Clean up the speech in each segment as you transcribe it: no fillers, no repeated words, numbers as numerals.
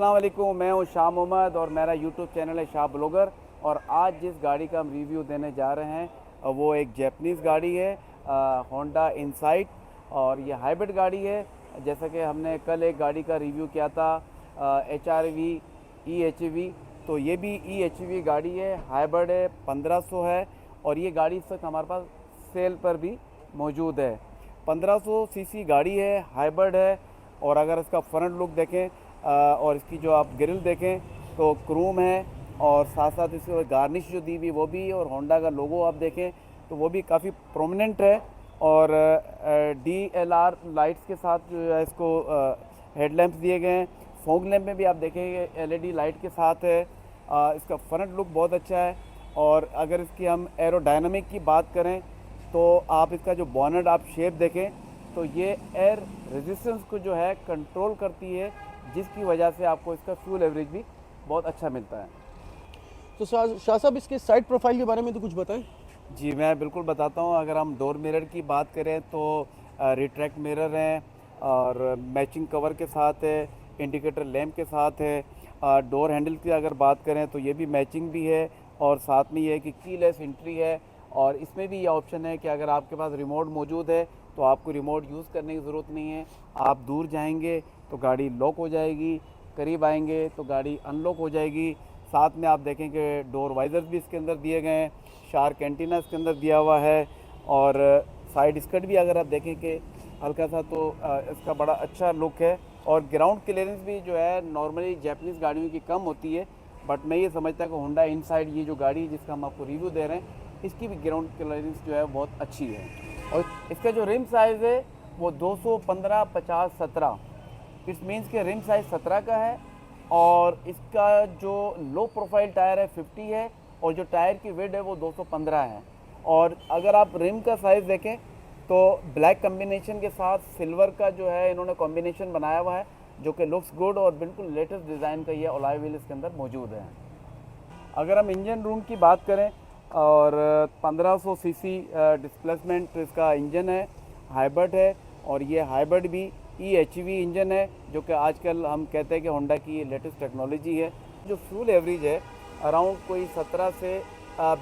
अस्सलाम वालेकुम, मैं हूं शाह मोहम्मद और मेरा यूट्यूब चैनल है शाह ब्लॉगर। और आज जिस गाड़ी का हम रिव्यू देने जा रहे हैं वो एक जैपनीज़ गाड़ी है, होंडा इनसाइट। और ये हाइब्रिड गाड़ी है। जैसा कि हमने कल एक गाड़ी का रिव्यू किया था, HRV EHV। तो ये भी EHV गाड़ी है, हाइब्रिड है, 1500 है। और ये गाड़ी इस वक्त हमारे पास सेल पर भी मौजूद है। 1500 सीसी गाड़ी है, हाइब्रिड है। और अगर इसका फ्रंट लुक देखें और इसकी जो आप ग्रिल देखें तो क्रोम है, और साथ साथ इसको गार्निश जो दी हुई वो भी है, और होंडा का लोगो आप देखें तो वो भी काफ़ी प्रोमिनेंट है। और DLR लाइट्स के साथ जो है इसको हेडलैम्प्स दिए गए हैं। फॉग लैम्प में भी आप देखेंगे LED लाइट के साथ है। इसका फ्रंट लुक बहुत अच्छा है। और अगर इसकी हम एरोडायनामिक की बात करें तो आप इसका जो बॉनेट आप शेप देखें तो ये एयर रेजिस्टेंस को जो है कंट्रोल करती है, जिसकी वजह से आपको इसका फ्यूल एवरेज भी बहुत अच्छा मिलता है। तो शाह साहब, इसके साइड प्रोफाइल के बारे में तो कुछ बताएं। जी मैं बिल्कुल बताता हूँ। अगर हम डोर मिरर की बात करें तो रिट्रैक्ट मिरर हैं और मैचिंग कवर के साथ है, इंडिकेटर लैंप के साथ है। डोर हैंडल की अगर बात करें तो ये भी मैचिंग भी है, और साथ में ये है कि कीलेस एंट्री है। और इसमें भी ये ऑप्शन है कि अगर आपके पास रिमोट मौजूद है तो आपको रिमोट यूज़ करने की ज़रूरत नहीं है। आप दूर जाएंगे तो गाड़ी लॉक हो जाएगी, करीब आएंगे तो गाड़ी अनलॉक हो जाएगी। साथ में आप देखें कि डोर वाइजर्स भी इसके अंदर दिए गए हैं, शार्क एंटीना इसके अंदर दिया हुआ है। और साइड स्कर्ट भी अगर आप देखें कि हल्का सा, तो इसका बड़ा अच्छा लुक है। और ग्राउंड क्लियरेंस भी जो है नॉर्मली जैपनीज़ गाड़ियों की कम होती है, बट मैं ये समझता हूँ कि होंडा इनसाइड ये जो गाड़ी है जिसका हम आपको रिव्यू दे रहे हैं, इसकी भी ग्राउंड क्लियरेंस जो है बहुत अच्छी है। और इसका जो रिम साइज़ है वो 215 50 17, इट्स मीन्स के रिम साइज़ 17 का है। और इसका जो लो प्रोफाइल टायर है 50 है, और जो टायर की विड्थ है वो 215 है। और अगर आप रिम का साइज़ देखें तो ब्लैक कम्बिनेशन के साथ सिल्वर का जो है इन्होंने कॉम्बिनेशन बनाया हुआ है, जो कि लुक्स गुड और बिल्कुल लेटेस्ट डिज़ाइन का ये अलॉय व्हील इसके अंदर मौजूद है। अगर हम इंजन रूम की बात करें और 1500 सीसी डिस्प्लेसमेंट इसका इंजन है, हाइब्रिड है। और ये हाइब्रिड भी EHV इंजन है, जो कि आजकल हम कहते हैं कि होंडा की लेटेस्ट टेक्नोलॉजी है। जो फ्यूल एवरेज है अराउंड कोई 17 से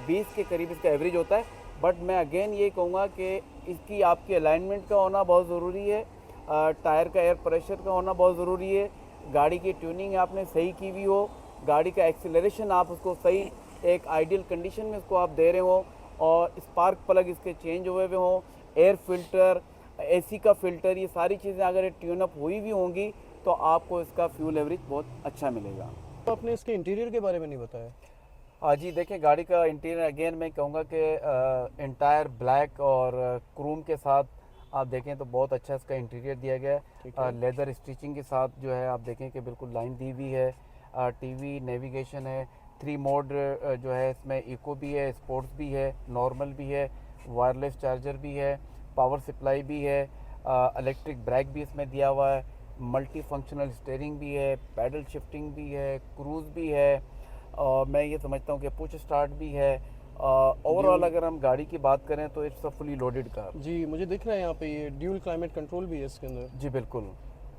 20 के करीब इसका एवरेज होता है। बट मैं अगेन ये कहूँगा कि इसकी आपकी अलाइनमेंट का होना बहुत ज़रूरी है, टायर का एयर प्रेशर का होना बहुत ज़रूरी है, गाड़ी की ट्यूनिंग आपने सही की हुई हो, गाड़ी का एक्सीलरेशन आप उसको सही एक आइडियल कंडीशन में उसको आप दे रहे हो, और स्पार्क प्लग इसके चेंज हुए हुए हों, एयर फिल्टर, AC का फ़िल्टर, ये सारी चीज़ें अगर ये ट्यून अप हुई भी होंगी तो आपको इसका फ्यूल एवरेज बहुत अच्छा मिलेगा। तो आपने इसके इंटीरियर के बारे में नहीं बताया। हाँ जी, देखिए गाड़ी का इंटीरियर अगेन मैं कहूँगा कि इंटायर ब्लैक और क्रोम के साथ आप देखें तो बहुत अच्छा इसका इंटीरियर दिया गया है। लेदर स्टिचिंग के साथ जो है आप देखें कि बिल्कुल लाइन दी हुई है। TV नेविगेशन है, 3 मोड जो है इसमें, इको भी है, स्पोर्ट्स भी है, नॉर्मल भी है, वायरलेस चार्जर भी है, पावर सप्लाई भी है, इलेक्ट्रिक ब्रेक भी इसमें दिया हुआ है, मल्टी फंक्शनल स्टीयरिंग भी है, पैडल शिफ्टिंग भी है, क्रूज़ भी है। मैं ये समझता हूँ कि पुश स्टार्ट भी है। ओवरऑल अगर हम गाड़ी की बात करें तो it's a fully loaded car. जी, मुझे दिख रहा है यहाँ पे ये ड्यूल क्लाइमेट कंट्रोल भी है इसके अंदर। जी बिल्कुल।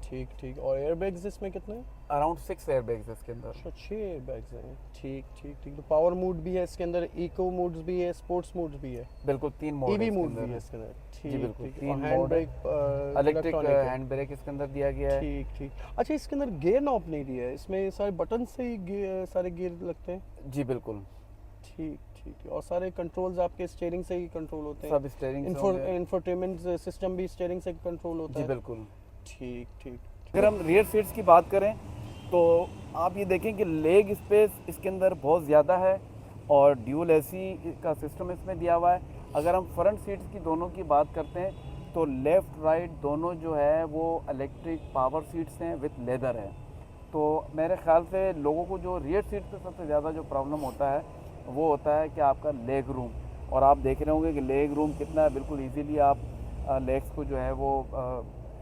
ठीक ठीक। और एयरबैग्स इसमें कितने हैं? अराउंड 6 एयरबैग्स इसके अंदर। अच्छा, 6 एयरबैग्स हैं। ठीक ठीक ठीक। तो पावर मोड भी है इसके अंदर, इको मोड्स भी है, स्पोर्ट्स मोड्स भी है, बिल्कुल 3 मोड EV है इसके मोड भी अंदर। है इसके अंदर। जी ठीक बिल्कुल, ठीक। 3 और हैंड मोड है। ब्रेक इलेक्ट्रिक इलेक्ट्रॉनिक है। हैंड ब्रेक इसके अंदर दिया गया है। ठीक ठीक। अच्छा, इसके अंदर गियर नॉब नहीं दिया है, इसमें सारे बटन से ही सारे गियर लगते हैं। जी बिल्कुल। ठीक ठीक। और सारे कंट्रोल्स आपके स्टीयरिंग से ही कंट्रोल होते हैं। सब स्टीयरिंग से होंगे। इंफोटेनमेंट सिस्टम भी स्टीयरिंग से कंट्रोल होता जी है। बिल्कुल। ठीक ठीक। अगर हम रियर सीट्स की बात करें तो आप ये देखें कि लेग स्पेस इसके अंदर बहुत ज़्यादा है, और ड्यूल AC का सिस्टम इसमें दिया हुआ है। अगर हम फ्रंट सीट्स की दोनों की बात करते हैं तो लेफ़्ट राइट दोनों जो है वो इलेक्ट्रिक पावर सीट्स हैं विथ लेदर है। तो मेरे ख़्याल से लोगों को जो रियर सीट पे सबसे ज़्यादा जो प्रॉब्लम होता है वो होता है कि आपका लेग रूम। और आप देख रहे होंगे कि लेग रूम कितना है, बिल्कुल इजीली आप लेग्स को जो है वो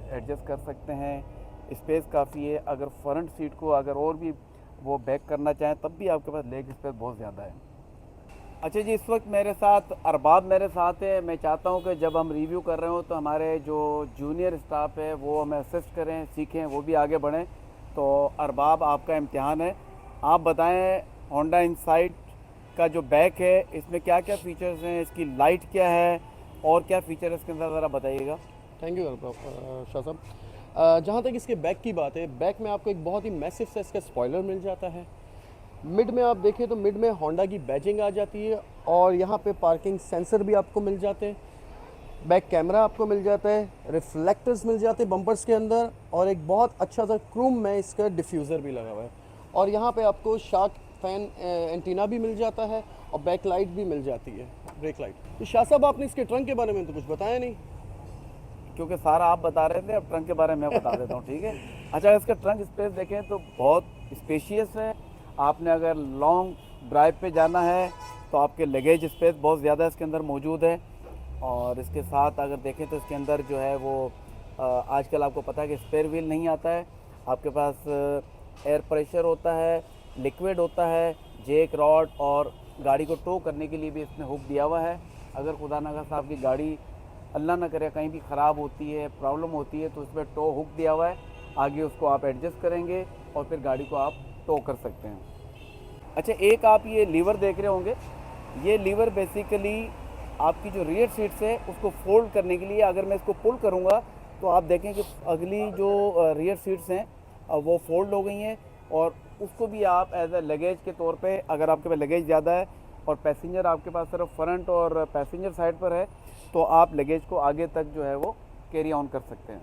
एडजस्ट कर सकते हैं, स्पेस काफ़ी है। अगर फ्रंट सीट को अगर और भी वो बैक करना चाहें तब भी आपके पास लेग स्पेस बहुत ज़्यादा है। अच्छा जी, इस वक्त मेरे साथ अरबाब मेरे साथ है। मैं चाहता हूं कि जब हम रिव्यू कर रहे हो तो हमारे जो जूनियर स्टाफ है वो हमें असिस्ट करें, सीखें, वो भी आगे बढ़ें। तो अरबाब आपका इम्तिहान है। आप बताएं होंडा इनसाइट का जो बैक है इसमें क्या क्या फ़ीचर्स हैं, इसकी लाइट क्या है और क्या फ़ीचर है इसके अंदर, ज़रा बताइएगा। थैंक यू शाह साहब। जहाँ तक इसके बैक की बात है, बैक में आपको एक बहुत ही मैसिव सा इसका स्पॉइलर मिल जाता है। मिड में आप देखें तो मिड में होंडा की बैजिंग आ जाती है और यहाँ पे पार्किंग सेंसर भी आपको मिल जाते हैं। बैक कैमरा आपको मिल जाता है, रिफ्लेक्टर्स मिल जाते हैं बम्पर्स के अंदर, और एक बहुत अच्छा सा क्रूम में इसका डिफ्यूज़र भी लगा हुआ है। और यहाँ पे आपको शार्क फैन एंटीना भी मिल जाता है और बैक लाइट भी मिल जाती है, ब्रेक लाइट। तो शाह साहब आपने इसके ट्रंक के बारे में तो कुछ बताया नहीं। क्योंकि सारा आप बता रहे थे, अब ट्रंक के बारे में मैं बता देता हूँ, ठीक है। अच्छा, इसका ट्रंक स्पेस देखें तो बहुत स्पेशियस है। आपने अगर लॉन्ग ड्राइव पे जाना है तो आपके लगेज स्पेस बहुत ज़्यादा इसके अंदर मौजूद है। और इसके साथ अगर देखें तो इसके अंदर जो है वो आजकल आपको पता है कि स्पेयर व्हील नहीं आता है, आपके पास एयर प्रेशर होता है, लिक्विड होता है, जेक रॉड, और गाड़ी को टो करने के लिए भी इसमें हुक दिया हुआ है। अगर खुदा न खास्ता आपकी गाड़ी अल्लाह ना करे कहीं भी ख़राब होती है, प्रॉब्लम होती है, तो इसमें टो हुक दिया हुआ है, आगे उसको आप एडजस्ट करेंगे और फिर गाड़ी को आप टो कर सकते हैं। अच्छा, एक आप ये लीवर देख रहे होंगे, ये लीवर बेसिकली आपकी जो रियर सीट्स है उसको फोल्ड करने के लिए, अगर मैं इसको पुल करूँगा तो आप देखें कि अगली जो रियर सीट्स हैं वो फोल्ड हो गई हैं, और उसको भी आप एज ए लगेज के तौर पे, अगर आपके पास लगेज ज़्यादा है और पैसेंजर आपके पास सिर्फ फ्रंट और पैसेंजर साइड पर है, तो आप लगेज को आगे तक जो है वो कैरी ऑन कर सकते हैं।